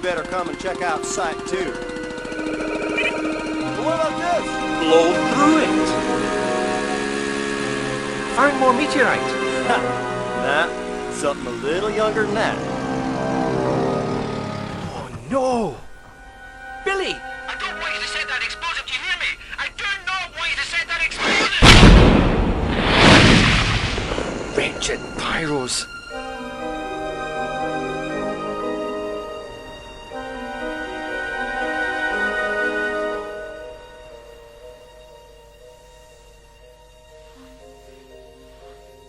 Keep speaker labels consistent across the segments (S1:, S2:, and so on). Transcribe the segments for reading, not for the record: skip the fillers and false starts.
S1: Better come and check out Site 2. But what about this?
S2: Blow through it. Found more meteorite.
S1: Nah, something a little younger than that.
S2: Oh no! Billy!
S3: I don't want you to set that explosive, do you hear me? I do not want you to set that explosive!
S2: Wretched pyros.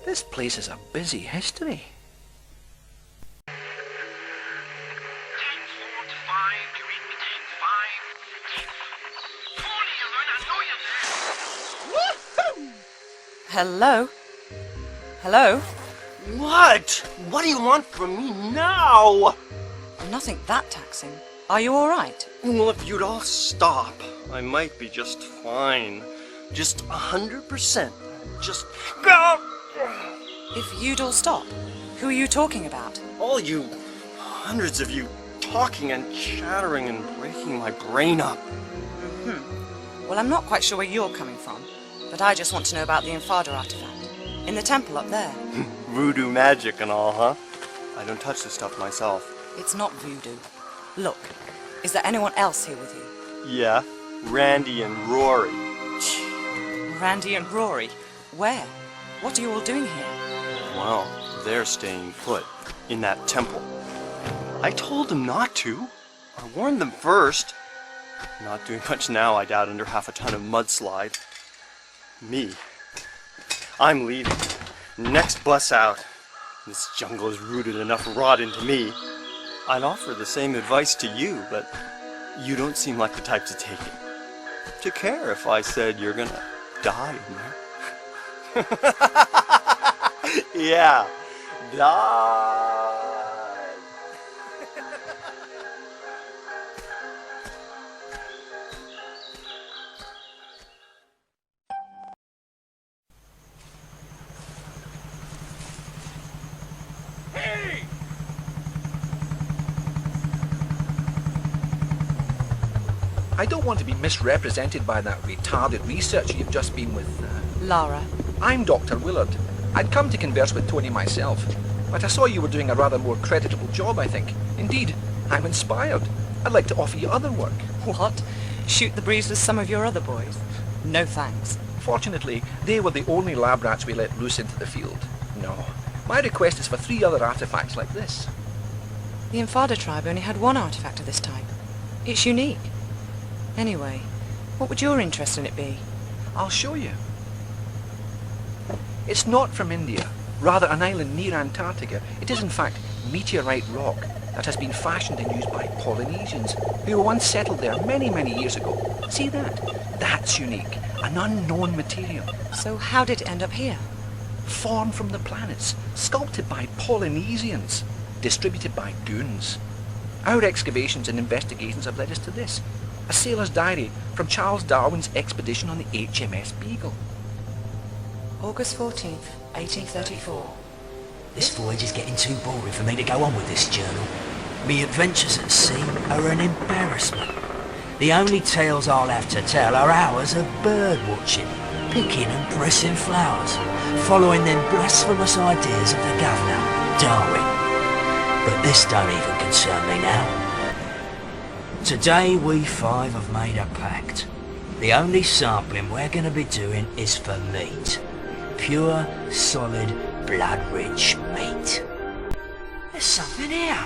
S2: This place is a busy history.
S3: 10-4 to 5, you read me 10-5. 10-4. Holy, I know you're there. Woohoo!
S4: Hello? Hello?
S1: What? What do you want from me now?
S4: Nothing that taxing. Are you alright?
S1: Well, if you'd all stop, I might be just fine. Just 100%. Just go!
S4: If you'd all stop, who are you talking about?
S1: All you, hundreds of you, talking and chattering and breaking my brain up.
S4: Well, I'm not quite sure where you're coming from, but I just want to know about the Infada artifact. In the temple up there.
S1: Voodoo magic and all, huh? I don't touch this stuff myself.
S4: It's not voodoo. Look, is there anyone else here with you?
S1: Yeah, Randy and Rory.
S4: Randy and Rory? Where? What are you all doing here?
S1: Well, they're staying put in that temple. I told them not to. I warned them first. Not doing much now, I doubt, under half a ton of mudslide. Me. I'm leaving. Next bus out. This jungle has rooted enough rot into me. I'd offer the same advice to you, but you don't seem like the type to take it. To care if I said you're gonna die in there. Yeah, die.
S3: Hey!
S2: I don't want to be misrepresented by that retarded researcher you've just been with.
S4: Lara.
S2: I'm Dr. Willard. I'd come to converse with Tony myself, but I saw you were doing a rather more creditable job, I think. Indeed, I'm inspired. I'd like to offer you other work.
S4: What? Shoot the breeze with some of your other boys? No thanks.
S2: Fortunately, they were the only lab rats we let loose into the field. No. My request is for 3 other artifacts like this.
S4: The Infada tribe only had one artifact of this type. It's unique. Anyway, what would your interest in it be?
S2: I'll show you. It's not from India, rather an island near Antarctica. It is in fact meteorite rock that has been fashioned and used by Polynesians who once settled there many, many years ago. See that? That's unique. An unknown material.
S4: So how did it end up here?
S2: Formed from the planets, sculpted by Polynesians, distributed by goons. Our excavations and investigations have led us to this. A sailor's diary from Charles Darwin's expedition on the HMS Beagle.
S4: August 14th, 1834.
S5: This voyage is getting too boring for me to go on with this journal. Me adventures at sea are an embarrassment. The only tales I'll have to tell are hours of bird watching. picking and pressing flowers, following them blasphemous ideas of the governor, Darwin. But this don't even concern me now. Today we five have made a pact. The only sampling we're going to be doing is for meat. Pure, solid, blood-rich meat. There's something here.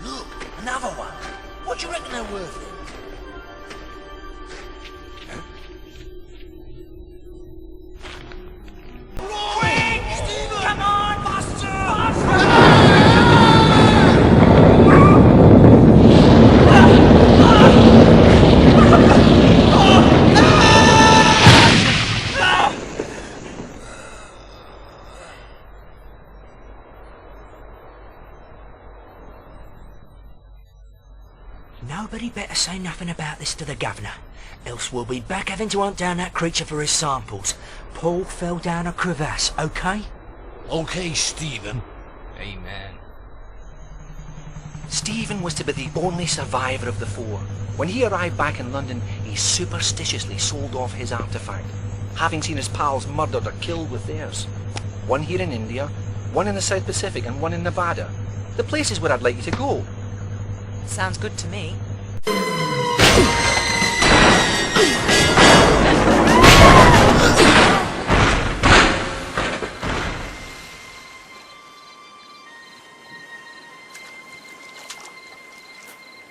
S5: Look, another one. What do you reckon they're worth then? Come on, Buster! Nobody better say nothing about this to the governor, else we'll be back having to hunt down that creature for his samples. Paul fell down a crevasse, okay?
S6: Okay, Stephen. Amen.
S2: Stephen was to be the only survivor of the four. When he arrived back in London, he superstitiously sold off his artifact, having seen his pals murdered or killed with theirs. One here in India, one in the South Pacific, and one in Nevada. The places where I'd like you to go.
S4: Sounds good to me.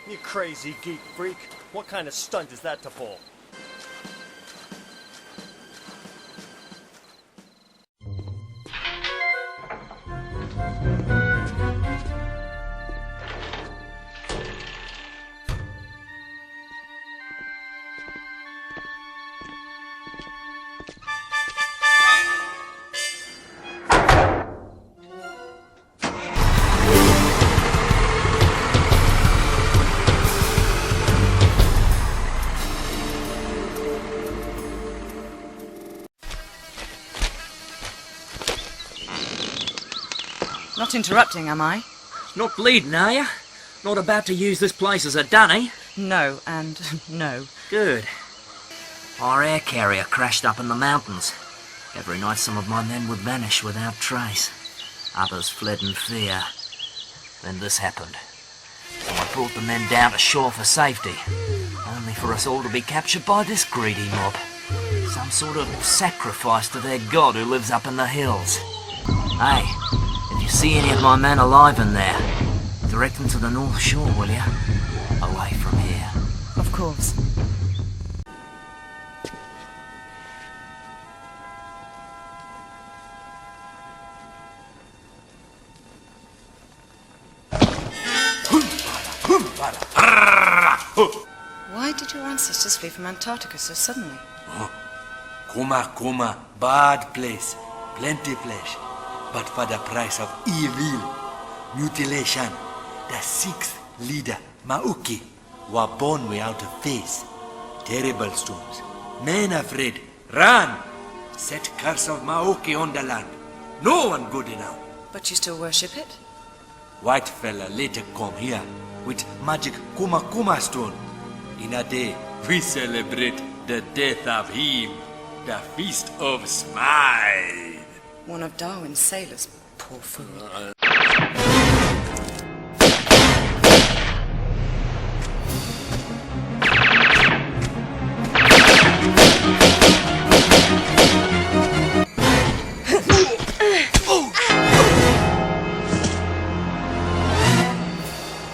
S1: You crazy geek freak. What kind of stunt is that to pull?
S4: Not interrupting, am I?
S5: Not bleeding, are you? Not about to use this place as a dunny?
S4: No, and no.
S5: Good. Our air carrier crashed up in the mountains. Every night some of my men would vanish without trace. Others fled in fear. Then this happened. So I brought the men down to shore for safety, only for us all to be captured by this greedy mob. Some sort of sacrifice to their god who lives up in the hills. Hey, if you see any of my men alive in there, direct them to the North Shore, will you? Away from here.
S4: Of course. Why did your ancestors flee from Antarctica so suddenly?
S7: Kuma, bad place, plenty flesh, but for the price of evil, mutilation. The sixth leader, Mauki, were born without a face. Terrible storms. Men afraid, run! Set curse of Mauki on the land. No one good enough.
S4: But you still worship it?
S7: White fella later come here with magic Kuma stone. In a day, we celebrate the death of him, the Feast of Smile.
S4: One of Darwin's sailors, poor fool.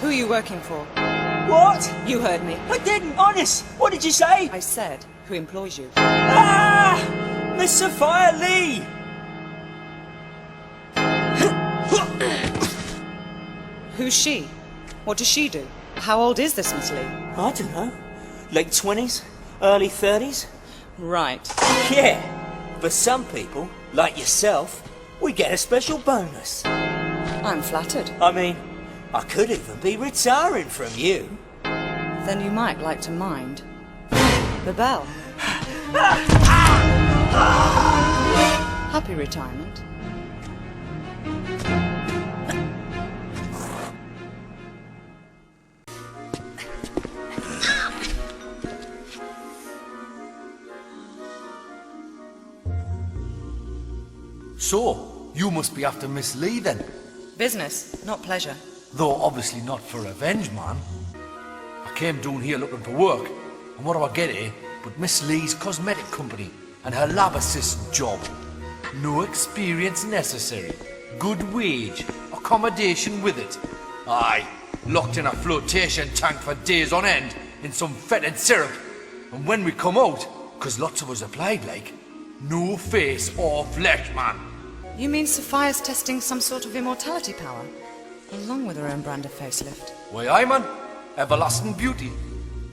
S4: Who are you working for?
S5: What?
S4: You heard me.
S5: I didn't, honest. What did you say?
S4: I said, who employs you?
S5: Ah! Miss Sophia Lee!
S4: Who's she? What does she do? How old is this Miss Lee?
S5: I don't know. Late 20s? Early 30s?
S4: Right.
S5: Yeah. For some people, like yourself, we get a special bonus.
S4: I'm flattered.
S5: I mean, I could even be retiring from you.
S4: Then you might like to mind the bell. Happy retirement.
S6: So, you must be after Miss Lee then.
S4: Business, not pleasure.
S6: Though obviously not for revenge, man. I came down here looking for work, and what do I get here but Miss Lee's cosmetic company and her lab assistant job. No experience necessary. Good wage, accommodation with it. Aye, locked in a flotation tank for days on end in some fetid syrup. And when we come out, 'cause lots of us applied like, no face or flesh, man.
S4: You mean Sophia's testing some sort of immortality power? Along with her own brand of facelift.
S6: Why, aye, man. Everlasting beauty.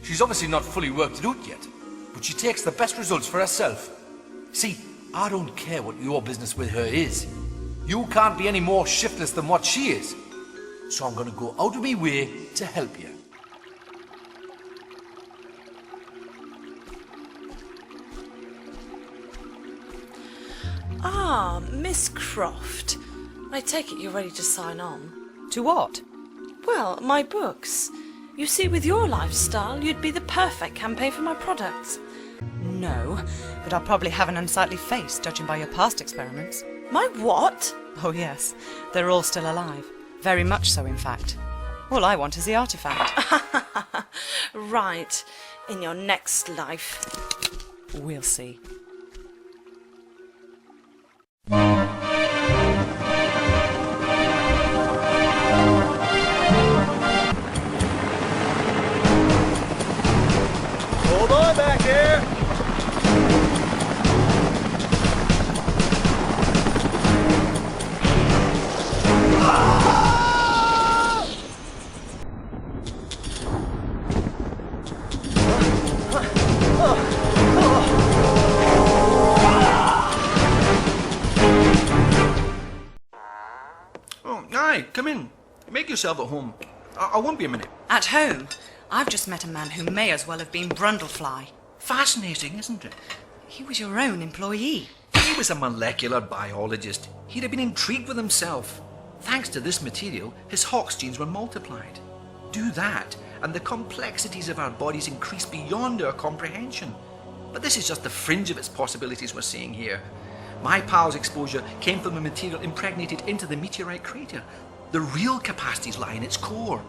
S6: She's obviously not fully worked it out yet, but she takes the best results for herself. See, I don't care what your business with her is. You can't be any more shiftless than what she is. So I'm going to go out of my way to help you.
S8: Ah, Miss Croft. I take it you're ready to sign on.
S4: To what?
S8: Well, my books. You see, with your lifestyle, you'd be the perfect campaign for my products.
S4: No, but I'll probably have an unsightly face, judging by your past experiments.
S8: My what?
S4: Oh yes, they're all still alive. Very much so, in fact. All I want is the artifact.
S8: Right. In your next life.
S4: We'll see.
S1: Hold on back there!
S2: Oh, aye, come in. Make yourself at home. I won't be a minute.
S4: At home? I've just met a man who may as well have been Brundlefly.
S2: Fascinating, isn't it?
S4: He was your own employee.
S2: He was a molecular biologist. He'd have been intrigued with himself. Thanks to this material, his Hox genes were multiplied. Do that, and the complexities of our bodies increase beyond our comprehension. But this is just the fringe of its possibilities we're seeing here. My pal's exposure came from a material impregnated into the meteorite crater. The real capacities lie in its core,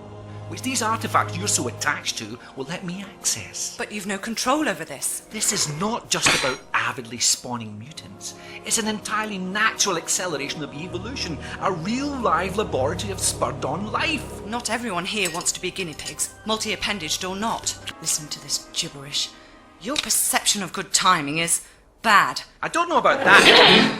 S2: which these artifacts you're so attached to will let me access.
S4: But you've no control over this.
S2: This is not just about avidly spawning mutants. It's an entirely natural acceleration of evolution, a real live laboratory of spurred-on life.
S4: Not everyone here wants to be guinea pigs, multi-appendaged or not. Listen to this gibberish. Your perception of good timing is bad.
S2: I don't know about that.